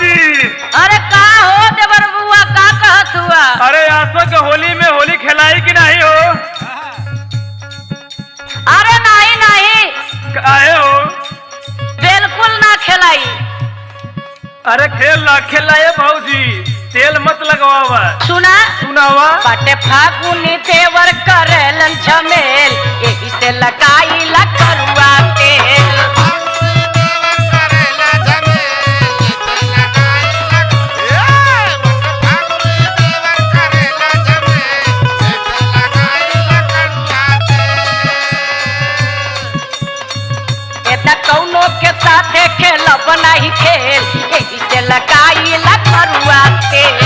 भौजी। अरे का हो देवर बुआ, का कहत हुआ? अरे आसो के होली में होली खिलाई कि नहीं हो? अरे नहीं नहीं, काहे हो? बिल्कुल ना खिलाई। अरे खेल ना खिलाए भौजी, तेल मत लगवावा। सुना सुनावा। बटे फागुनी देवर करेलन झमेल, यही से लगाई ला करुआ तेल। कौनो के साथे खेलब नहीं खेल, यही से लगाई ला करुआ तेल।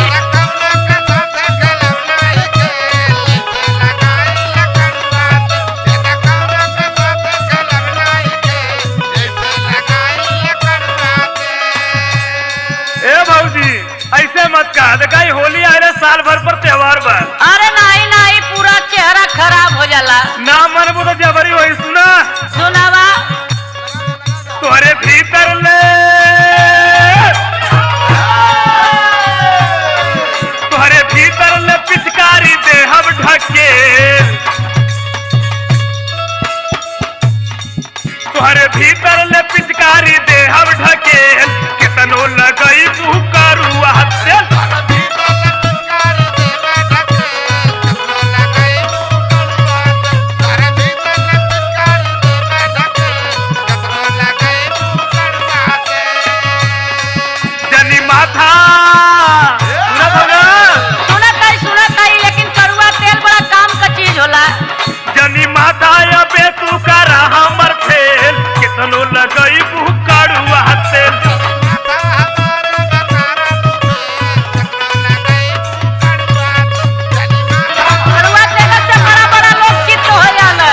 ऐसे मत कहा, देखा होली आ रहा साल भर पर त्योहार बा। अरे नहीं नहीं, पूरा चेहरा खराब हो जाला। ना मनबो तो जबरी वही सुना। सुनावा। तोरे भीतर ले तोरे भीतर ले पिचकारी दे हम ढके, तोरे भीतर ले पिचकारी दे हम ढके, कितनो लगई तू करुआ तेल। जनी माता बे तू करा हमर खेल, कितनो लगई करुआ तेल। करुआ तेल से बड़ा बड़ा लोग चित्त हो जाला।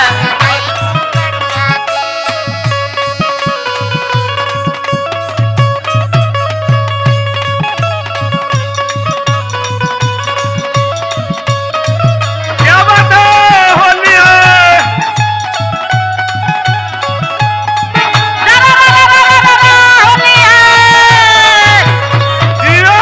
क्या बात है, होली है। होली है। जिया।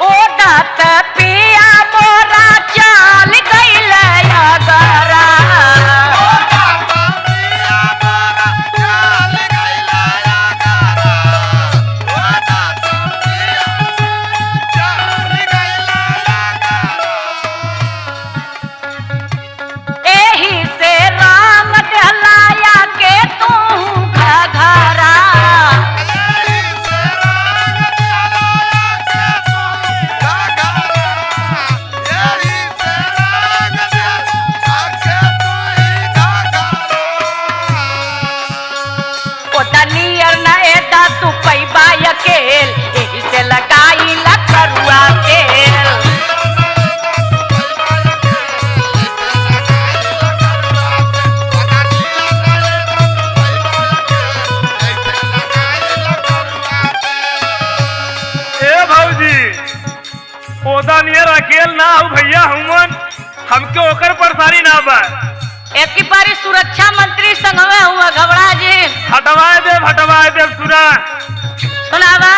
ओ डात पिया मोरा चाल गइल अगरा। एही से राम डहलाया के तू घघरा। ओ दनियर न एदा तू पैबा अकेल, एही से लगाई ला करुआ तेल। ए भौजी, ओदा नियर अकेल ना हो भैया, हमन हमके ओकर परेशानी ना बा। एक की बारी सुरक्षा मंत्री संगवे हुआ घबरा जी। हटवाए दे सुना। सुनावा।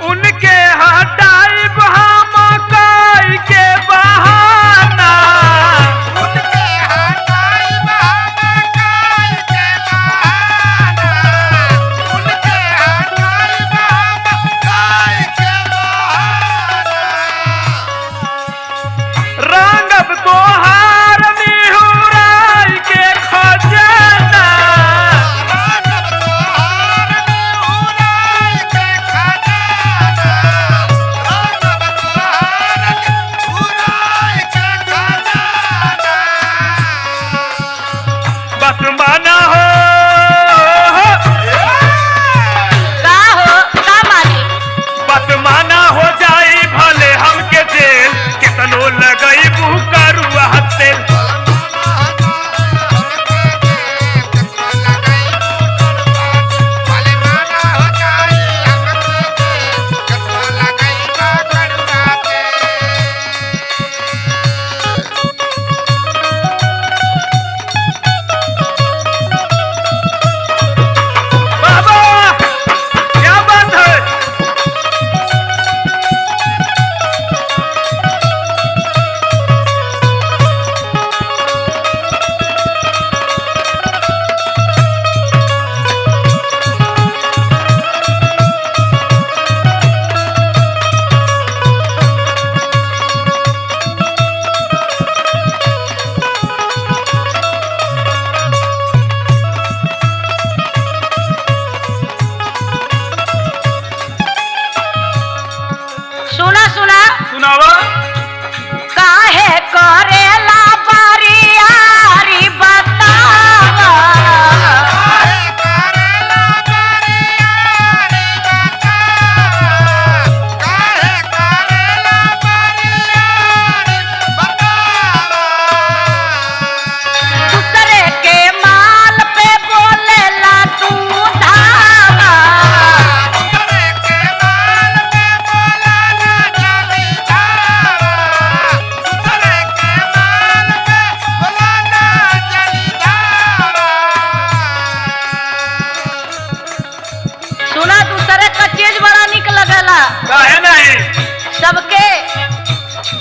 उनके हटाई हम कोई के बहाना, रंगब तोहार निहुराई के खजाना। बस माना हो। का हो?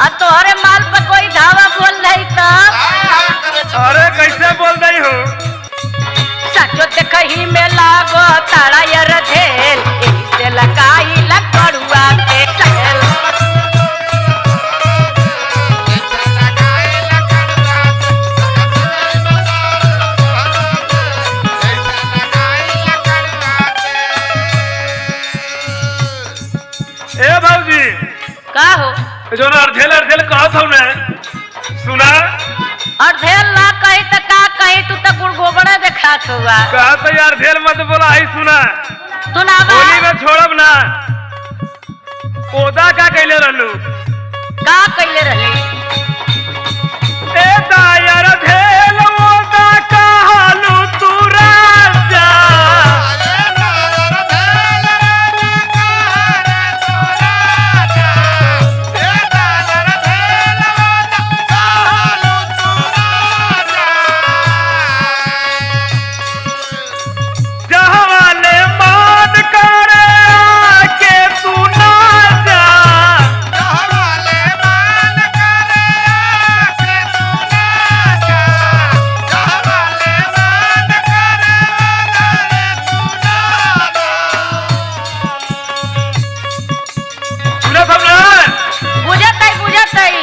आ तोहरे माल पर कोई धावा बोल रही तो अरे कैसे बोल रही हो? सचो देखही में लागो तारा यार धेल एही से लगाई लकड़ुआ के तेल ए भाऊजी का हो जो ना अर्धेल कहत हो ना सुना और धेल ना कही तो का कही तू तो गुड़ गोबड़ा देखात हुआ कहा तो यार ढेल मत बोला आई सुना सुनावा होली में छोड़ब ना ओदा का कैले रहलू का कइले रही ए दायर ढेल ओदा कहलू तू राजा जहवाले मान करे आके तू ना जा सुना सबने बुझतई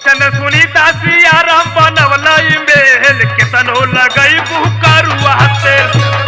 चंद सुनी तासी यार हम बनवला ई मेल केतनो लगई बुकरुआ तेल